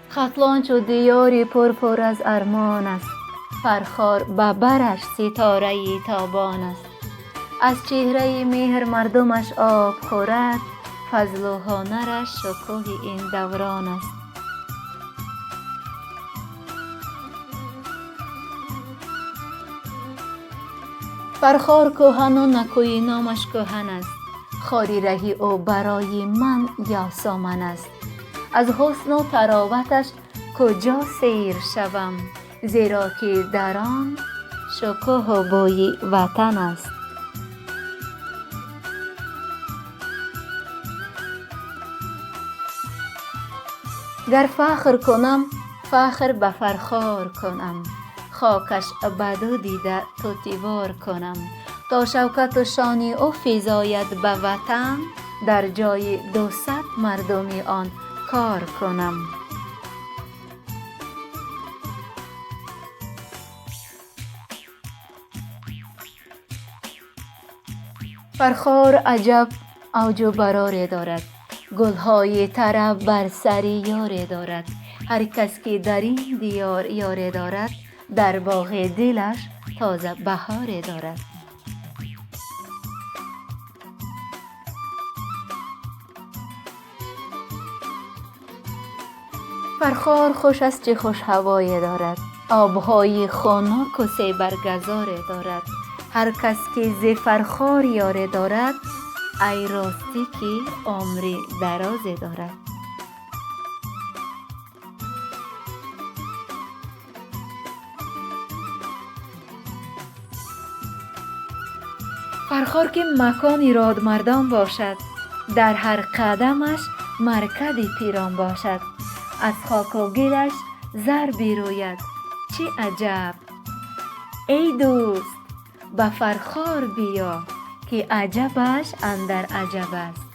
خطلان چو دیاری پر از ارمان است، فرخار به برش ستاره تابان است. از چهره مهر مردمش آب خورد، فضل و هنرش شکوه این دوران است. فرخار کهن و نکوی نامش کهن است، خاری رهی او برای من یاسامن است. از حسن و طراوتش کجا سیر شوم، زیرا که در آن شکوه و بوی وطن است. گر فخر کنم فخر به فرخار کنم، خاکش بدو دیده طوطیوار کنم. تا شوکت و شان او فزاید به وطن، در جای 200 مردمی آن کار کنم. فرخار عجب اوج و برار دارد، گلهای طرب بر سر یار دارد. هر کس که در این دیار یار دارد، در باغ دلش تازه بهار دارد. فرخار خوش است چه خوش هوای دارد، آبهای خنک و برگزار دارد. هر کس که ز فرخار یار دارد، ای راستی که عمر دراز دارد. فرخار که مکان ایرادمردان باشد، در هر قدمش مرکد پیران باشد. از خاک و گلش زر بیروید، چه عجب! ای دوست به فرخار بیا، که عجبش اندر عجب است.